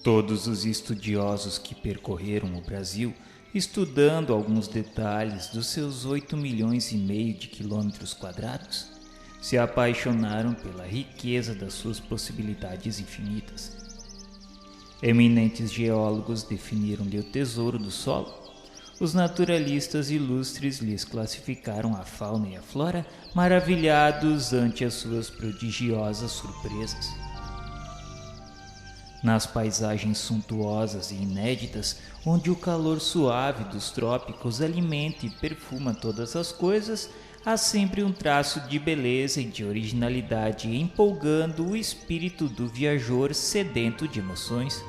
Todos os estudiosos que percorreram o Brasil, estudando alguns detalhes dos seus 8,5 milhões de quilômetros quadrados, se apaixonaram pela riqueza das suas possibilidades infinitas. Eminentes geólogos definiram-lhe o tesouro do solo. Os naturalistas ilustres lhes classificaram a fauna e a flora, maravilhados ante as suas prodigiosas surpresas. Nas paisagens suntuosas e inéditas, onde o calor suave dos trópicos alimenta e perfuma todas as coisas, há sempre um traço de beleza e de originalidade empolgando o espírito do viajor sedento de emoções.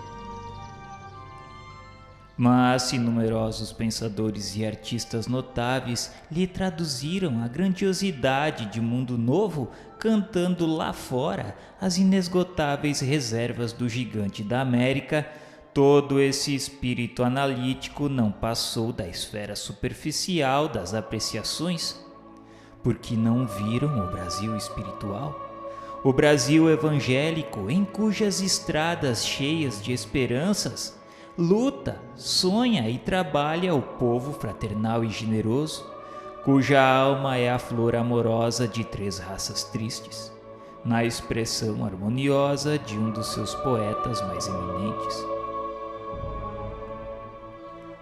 Mas se numerosos pensadores e artistas notáveis lhe traduziram a grandiosidade de mundo novo, cantando lá fora as inesgotáveis reservas do gigante da América, todo esse espírito analítico não passou da esfera superficial das apreciações, porque não viram o Brasil espiritual, o Brasil evangélico em cujas estradas cheias de esperanças luta, sonha e trabalha o povo fraternal e generoso, cuja alma é a flor amorosa de 3 raças tristes, na expressão harmoniosa de um dos seus poetas mais eminentes.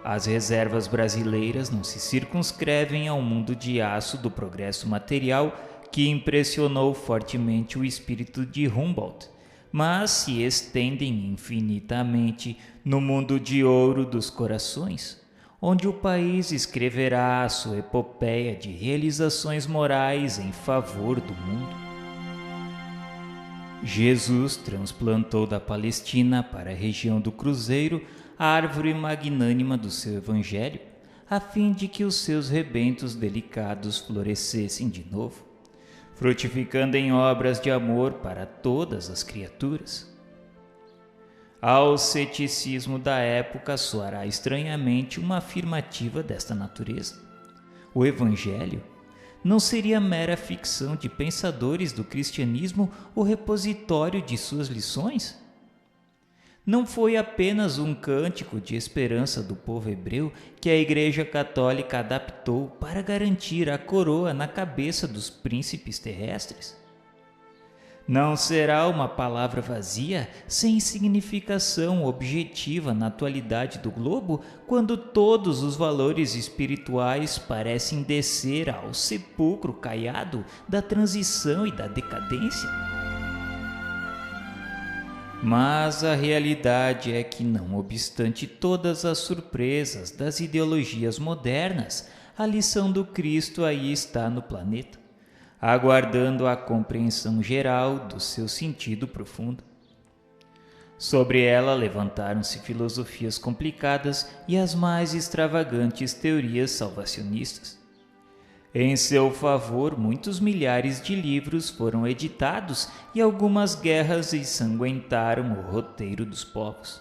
As reservas brasileiras não se circunscrevem ao mundo de aço do progresso material que impressionou fortemente o espírito de Humboldt, mas se estendem infinitamente no mundo de ouro dos corações, onde o país escreverá a sua epopeia de realizações morais em favor do mundo. Jesus transplantou da Palestina para a região do Cruzeiro a árvore magnânima do seu evangelho, a fim de que os seus rebentos delicados florescessem de novo, frutificando em obras de amor para todas as criaturas. Ao ceticismo da época soará estranhamente uma afirmativa desta natureza. O Evangelho não seria mera ficção de pensadores do cristianismo o repositório de suas lições? Não foi apenas um cântico de esperança do povo hebreu que a Igreja Católica adaptou para garantir a coroa na cabeça dos príncipes terrestres? Não será uma palavra vazia, sem significação objetiva na atualidade do globo, quando todos os valores espirituais parecem descer ao sepulcro caiado da transição e da decadência? Mas a realidade é que, não obstante todas as surpresas das ideologias modernas, a lição do Cristo aí está no planeta, aguardando a compreensão geral do seu sentido profundo. Sobre ela levantaram-se filosofias complicadas e as mais extravagantes teorias salvacionistas. Em seu favor, muitos milhares de livros foram editados e algumas guerras ensanguentaram o roteiro dos povos.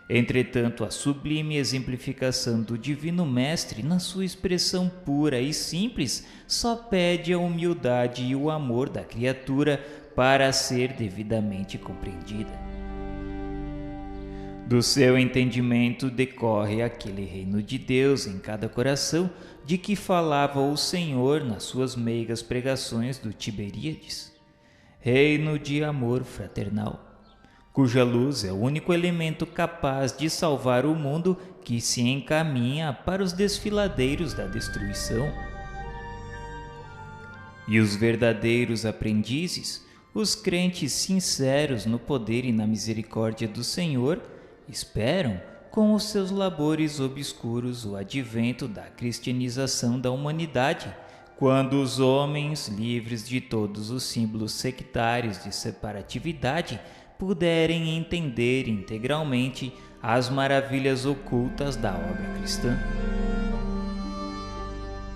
Entretanto, a sublime exemplificação do Divino Mestre, na sua expressão pura e simples, só pede a humildade e o amor da criatura para ser devidamente compreendida. Do seu entendimento decorre aquele reino de Deus em cada coração de que falava o Senhor nas suas meigas pregações do Tiberíades. Reino de amor fraternal, cuja luz é o único elemento capaz de salvar o mundo que se encaminha para os desfiladeiros da destruição. E os verdadeiros aprendizes, os crentes sinceros no poder e na misericórdia do Senhor, esperam, com os seus labores obscuros, o advento da cristianização da humanidade, quando os homens, livres de todos os símbolos sectários de separatividade, puderem entender integralmente as maravilhas ocultas da obra cristã.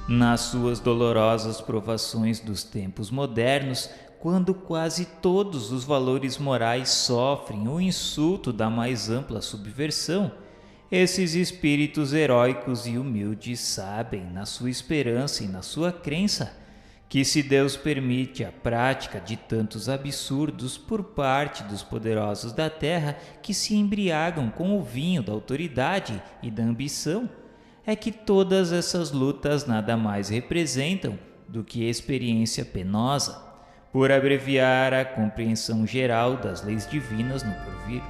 Nas suas dolorosas provações dos tempos modernos, quando quase todos os valores morais sofrem o insulto da mais ampla subversão, esses espíritos heróicos e humildes sabem, na sua esperança e na sua crença, que se Deus permite a prática de tantos absurdos por parte dos poderosos da terra que se embriagam com o vinho da autoridade e da ambição, é que todas essas lutas nada mais representam do que experiência penosa, por abreviar a compreensão geral das leis divinas no porvir.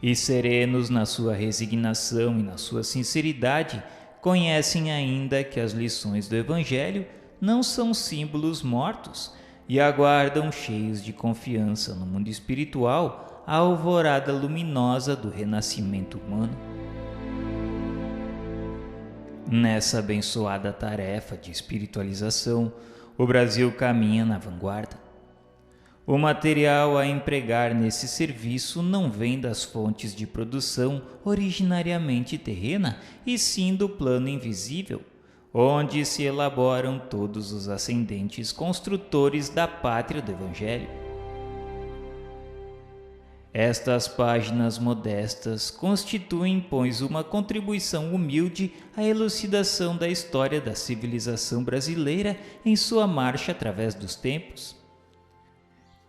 E serenos na sua resignação e na sua sinceridade, conhecem ainda que as lições do Evangelho não são símbolos mortos e aguardam cheios de confiança no mundo espiritual a alvorada luminosa do renascimento humano. Nessa abençoada tarefa de espiritualização, o Brasil caminha na vanguarda. O material a empregar nesse serviço não vem das fontes de produção originariamente terrena, e sim do plano invisível, onde se elaboram todos os ascendentes construtores da pátria do Evangelho. Estas páginas modestas constituem, pois, uma contribuição humilde à elucidação da história da civilização brasileira em sua marcha através dos tempos.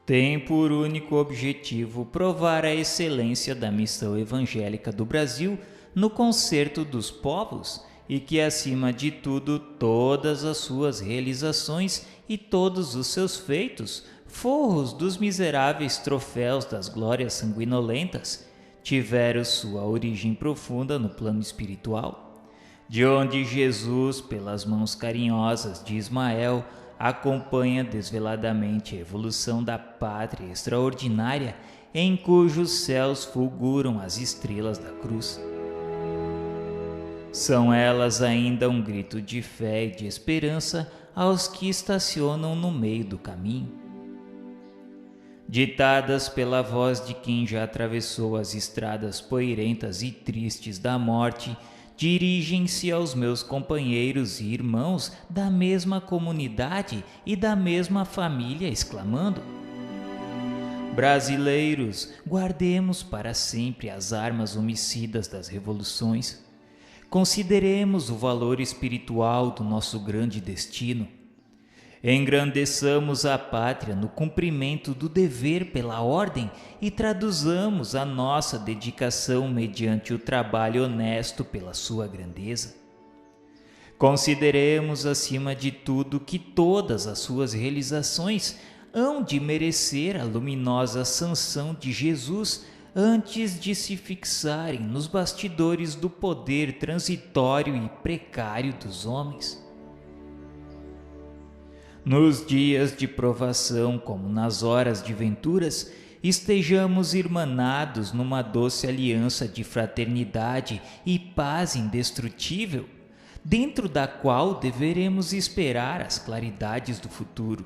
Tem por único objetivo provar a excelência da missão evangélica do Brasil no concerto dos povos e que, acima de tudo, todas as suas realizações e todos os seus feitos, forros dos miseráveis troféus das glórias sanguinolentas, tiveram sua origem profunda no plano espiritual, de onde Jesus, pelas mãos carinhosas de Ismael, acompanha desveladamente a evolução da pátria extraordinária em cujos céus fulguram as estrelas da cruz. São elas ainda um grito de fé e de esperança aos que estacionam no meio do caminho. Ditadas pela voz de quem já atravessou as estradas poeirentas e tristes da morte, dirigem-se aos meus companheiros e irmãos da mesma comunidade e da mesma família, exclamando: brasileiros, guardemos para sempre as armas homicidas das revoluções. Consideremos o valor espiritual do nosso grande destino. Engrandeçamos a pátria no cumprimento do dever pela ordem e traduzamos a nossa dedicação mediante o trabalho honesto pela sua grandeza. Consideremos, acima de tudo, que todas as suas realizações hão de merecer a luminosa sanção de Jesus antes de se fixarem nos bastidores do poder transitório e precário dos homens. Nos dias de provação, como nas horas de venturas, estejamos irmanados numa doce aliança de fraternidade e paz indestrutível, dentro da qual deveremos esperar as claridades do futuro.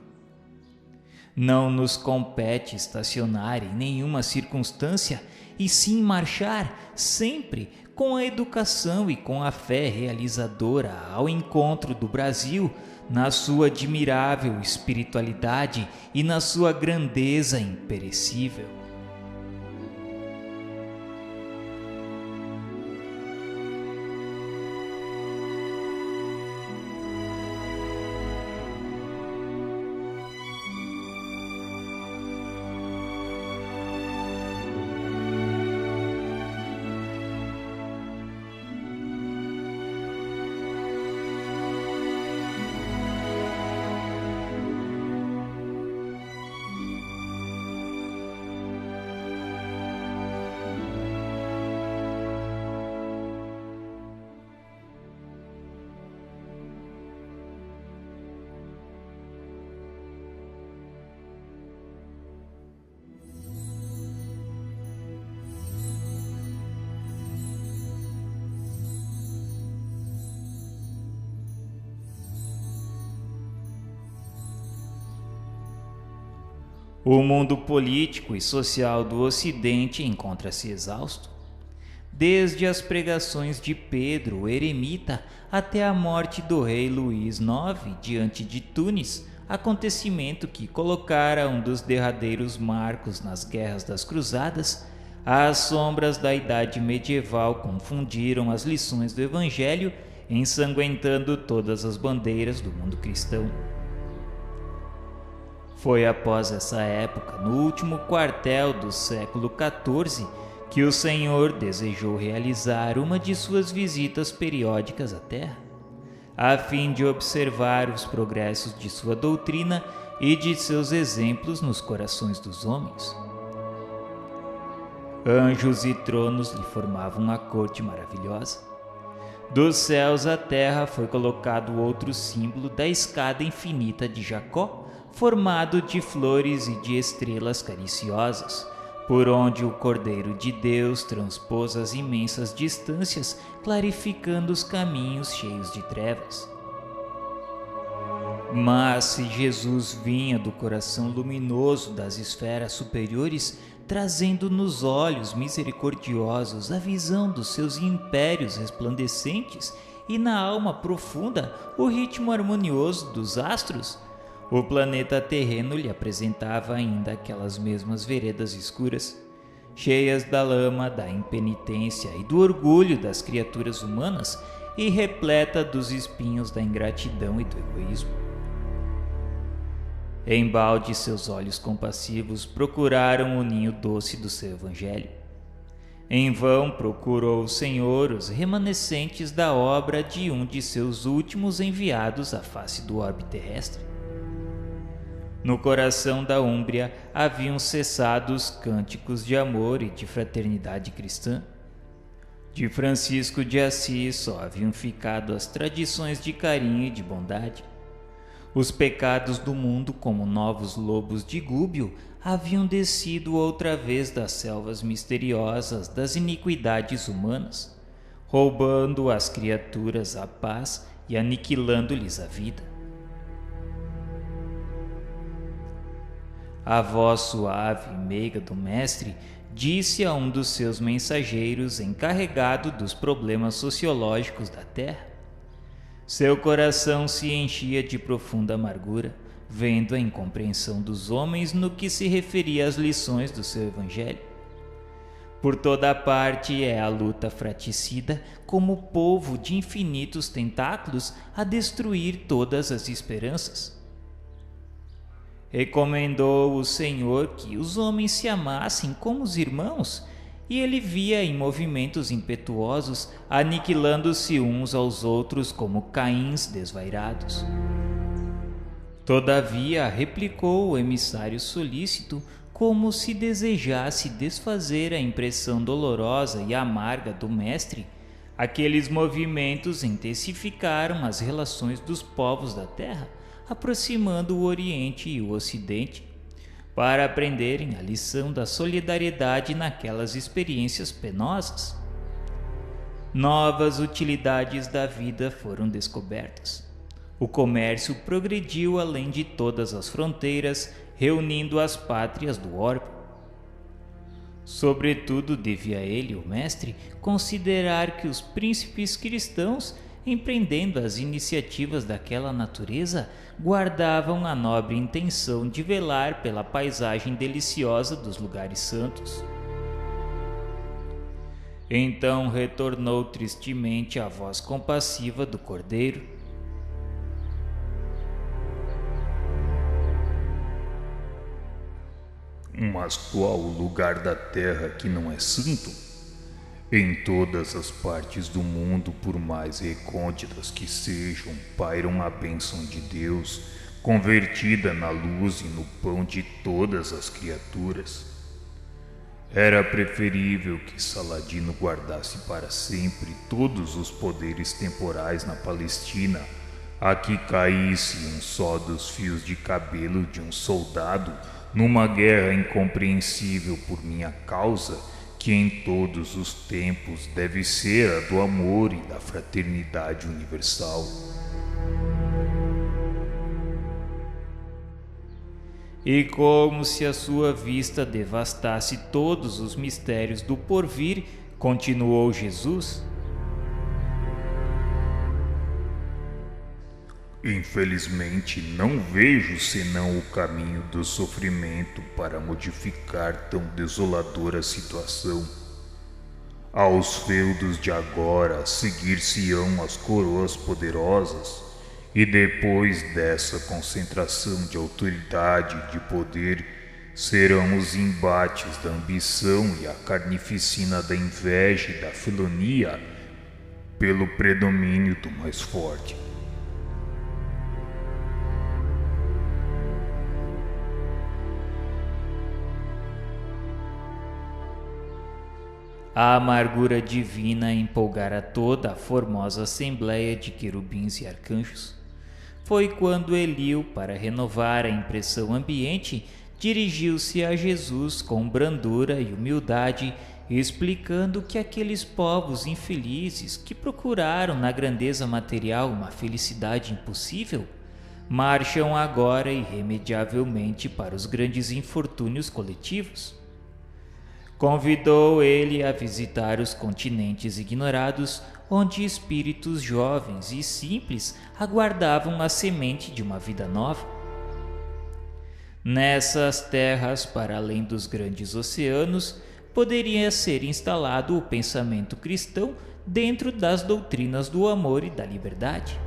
Não nos compete estacionar em nenhuma circunstância, e sim marchar sempre com a educação e com a fé realizadora ao encontro do Brasil, na sua admirável espiritualidade e na sua grandeza imperecível. O mundo político e social do Ocidente encontra-se exausto. Desde as pregações de Pedro, o eremita, até a morte do rei Luís IX diante de Tunis, acontecimento que colocara um dos derradeiros marcos nas guerras das cruzadas, as sombras da idade medieval confundiram as lições do Evangelho ensanguentando todas as bandeiras do mundo cristão. Foi após essa época, no último quartel do século XIV, que o Senhor desejou realizar uma de suas visitas periódicas à Terra, a fim de observar os progressos de sua doutrina e de seus exemplos nos corações dos homens. Anjos e tronos lhe formavam uma corte maravilhosa. Dos céus à terra foi colocado outro símbolo da escada infinita de Jacó, formado de flores e de estrelas cariciosas, por onde o Cordeiro de Deus transpôs as imensas distâncias, clarificando os caminhos cheios de trevas. Mas se Jesus vinha do coração luminoso das esferas superiores, trazendo nos olhos misericordiosos a visão dos seus impérios resplandecentes e na alma profunda o ritmo harmonioso dos astros, o planeta terreno lhe apresentava ainda aquelas mesmas veredas escuras, cheias da lama, da impenitência e do orgulho das criaturas humanas e repleta dos espinhos da ingratidão e do egoísmo. Embalde seus olhos compassivos procuraram o ninho doce do seu evangelho. Em vão procurou o Senhor os remanescentes da obra de um de seus últimos enviados à face do orbe terrestre. No coração da Úmbria haviam cessado os cânticos de amor e de fraternidade cristã. De Francisco de Assis só haviam ficado as tradições de carinho e de bondade. Os pecados do mundo, como novos lobos de gúbio, haviam descido outra vez das selvas misteriosas das iniquidades humanas, roubando às criaturas a paz e aniquilando-lhes a vida. A voz suave e meiga do mestre disse a um dos seus mensageiros encarregado dos problemas sociológicos da terra. Seu coração se enchia de profunda amargura, vendo a incompreensão dos homens no que se referia às lições do seu evangelho. Por toda parte é a luta fraticida como polvo de infinitos tentáculos a destruir todas as esperanças. Recomendou o Senhor que os homens se amassem como os irmãos, e ele via em movimentos impetuosos, aniquilando-se uns aos outros como Caíns desvairados. Todavia, replicou o emissário solícito, como se desejasse desfazer a impressão dolorosa e amarga do mestre, aqueles movimentos intensificaram as relações dos povos da terra, aproximando o Oriente e o Ocidente, para aprenderem a lição da solidariedade naquelas experiências penosas. Novas utilidades da vida foram descobertas. O comércio progrediu além de todas as fronteiras, reunindo as pátrias do orbe. Sobretudo devia ele, o mestre, considerar que os príncipes cristãos, empreendendo as iniciativas daquela natureza, guardavam a nobre intenção de velar pela paisagem deliciosa dos lugares santos. Então retornou tristemente a voz compassiva do Cordeiro. Mas qual o lugar da terra que não é santo? Em todas as partes do mundo, por mais recônditas que sejam, pairam a bênção de Deus, convertida na luz e no pão de todas as criaturas. Era preferível que Saladino guardasse para sempre todos os poderes temporais na Palestina, a que caísse um só dos fios de cabelo de um soldado numa guerra incompreensível por minha causa, que em todos os tempos deve ser a do amor e da fraternidade universal. E como se a sua vista devastasse todos os mistérios do porvir, continuou Jesus: Infelizmente, não vejo senão o caminho do sofrimento para modificar tão desoladora situação. Aos feudos de agora seguir-se-ão as coroas poderosas, e depois dessa concentração de autoridade e de poder, serão os embates da ambição e a carnificina da inveja e da filonia pelo predomínio do mais forte. A amargura divina empolgara toda a formosa assembleia de querubins e arcanjos. Foi quando Eliu, para renovar a impressão ambiente, dirigiu-se a Jesus com brandura e humildade, explicando que aqueles povos infelizes que procuraram na grandeza material uma felicidade impossível, marcham agora irremediavelmente para os grandes infortúnios coletivos. Convidou ele a visitar os continentes ignorados, onde espíritos jovens e simples aguardavam a semente de uma vida nova. Nessas terras, para além dos grandes oceanos, poderia ser instalado o pensamento cristão dentro das doutrinas do amor e da liberdade.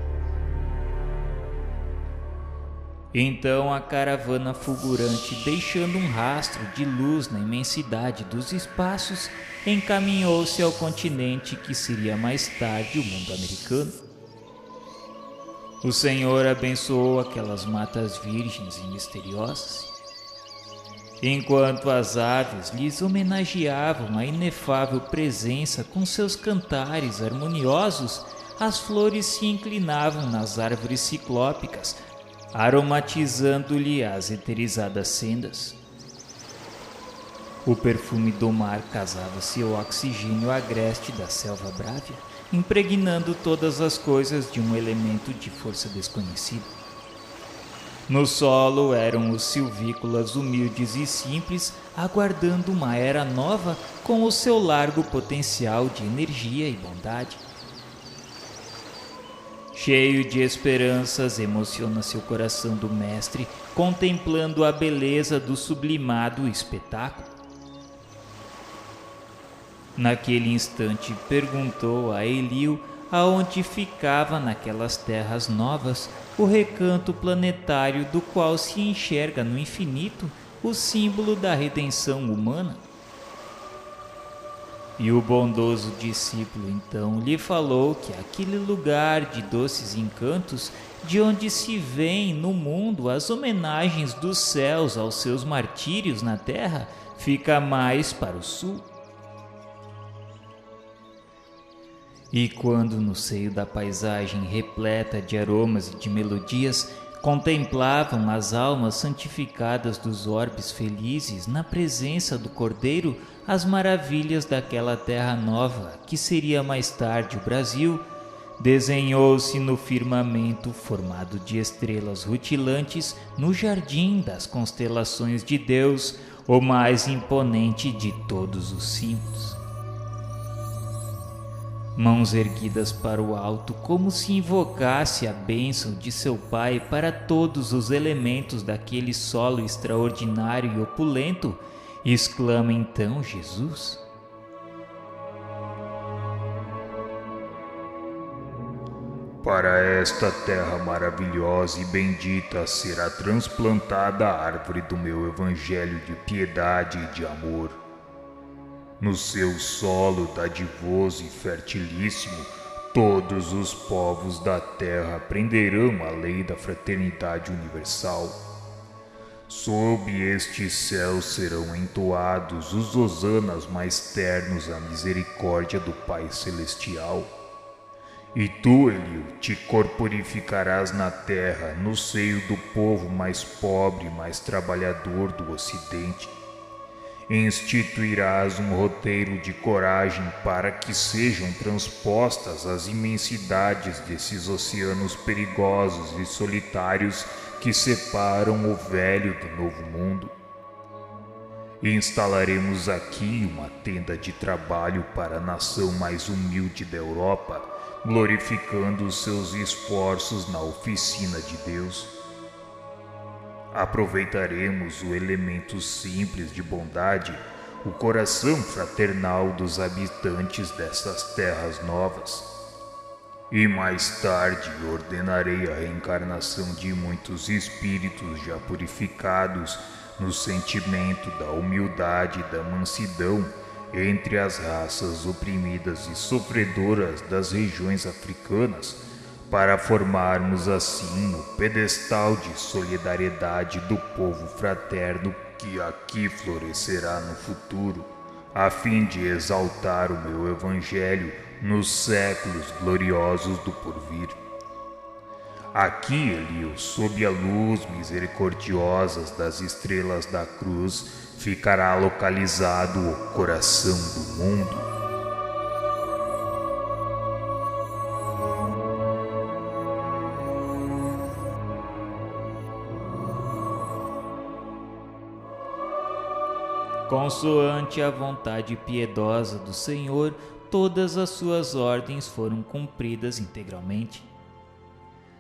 Então a caravana fulgurante, deixando um rastro de luz na imensidade dos espaços, encaminhou-se ao continente que seria mais tarde o mundo americano. O Senhor abençoou aquelas matas virgens e misteriosas. Enquanto as aves lhes homenageavam a inefável presença com seus cantares harmoniosos, as flores se inclinavam nas árvores ciclópicas, aromatizando-lhe as eterizadas sendas. O perfume do mar casava-se ao oxigênio agreste da selva brávia, impregnando todas as coisas de um elemento de força desconhecida. No solo eram os silvícolas humildes e simples, aguardando uma era nova com o seu largo potencial de energia e bondade. Cheio de esperanças, emociona-se o coração do mestre, contemplando a beleza do sublimado espetáculo. Naquele instante perguntou a Eliu aonde ficava naquelas terras novas o recanto planetário do qual se enxerga no infinito o símbolo da redenção humana. E o bondoso discípulo então lhe falou que aquele lugar de doces encantos, de onde se vêem no mundo as homenagens dos céus aos seus martírios na terra, fica mais para o sul. E quando no seio da paisagem repleta de aromas e de melodias contemplavam as almas santificadas dos orbes felizes na presença do Cordeiro as maravilhas daquela terra nova que seria mais tarde o Brasil, desenhou-se no firmamento formado de estrelas rutilantes no jardim das constelações de Deus, o mais imponente de todos os símbolos. Mãos erguidas para o alto, como se invocasse a bênção de seu Pai para todos os elementos daquele solo extraordinário e opulento, exclama então Jesus: Para esta terra maravilhosa e bendita será transplantada a árvore do meu evangelho de piedade e de amor. No seu solo dadivoso e fertilíssimo, todos os povos da terra aprenderão a lei da fraternidade universal. Sob este céu serão entoados os hosanas mais ternos à misericórdia do Pai Celestial. E tu, Eliu, te corporificarás na terra, no seio do povo mais pobre e mais trabalhador do Ocidente. Instituirás um roteiro de coragem para que sejam transpostas as imensidades desses oceanos perigosos e solitários que separam o velho do novo mundo. Instalaremos aqui uma tenda de trabalho para a nação mais humilde da Europa, glorificando os seus esforços na oficina de Deus. Aproveitaremos o elemento simples de bondade, o coração fraternal dos habitantes dessas terras novas. E mais tarde ordenarei a reencarnação de muitos espíritos já purificados no sentimento da humildade e da mansidão entre as raças oprimidas e sofredoras das regiões africanas, para formarmos assim o pedestal de solidariedade do povo fraterno que aqui florescerá no futuro, a fim de exaltar o meu evangelho nos séculos gloriosos do porvir. Aqui, Elio, sob a luz misericordiosa das estrelas da cruz, ficará localizado o coração do mundo. Consoante a vontade piedosa do Senhor, todas as suas ordens foram cumpridas integralmente.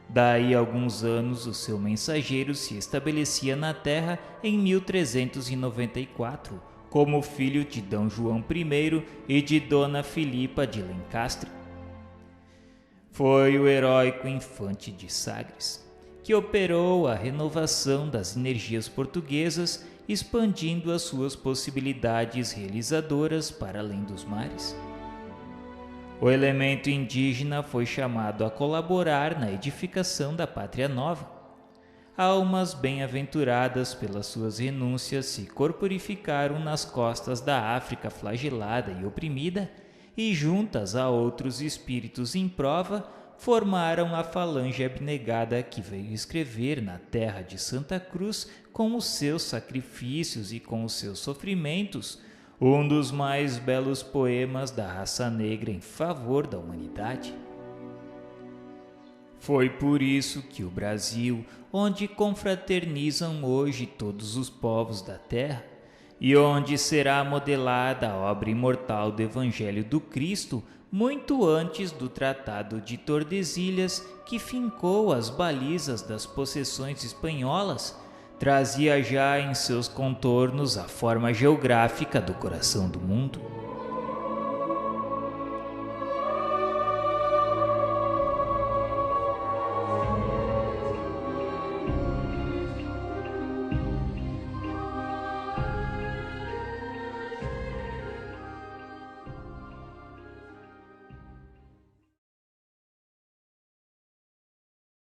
Daí a alguns anos, o seu mensageiro se estabelecia na terra em 1394, como filho de D. João I e de Dona Filipa de Lencastre. Foi o heróico infante de Sagres, que operou a renovação das energias portuguesas, expandindo as suas possibilidades realizadoras para além dos mares. O elemento indígena foi chamado a colaborar na edificação da pátria nova. Almas bem-aventuradas pelas suas renúncias se corporificaram nas costas da África flagelada e oprimida, e juntas a outros espíritos em prova, formaram a falange abnegada que veio escrever na terra de Santa Cruz, com os seus sacrifícios e com os seus sofrimentos, um dos mais belos poemas da raça negra em favor da humanidade. Foi por isso que o Brasil, onde confraternizam hoje todos os povos da terra, e onde será modelada a obra imortal do Evangelho do Cristo, muito antes do Tratado de Tordesilhas, que fincou as balizas das possessões espanholas, trazia já em seus contornos a forma geográfica do coração do mundo.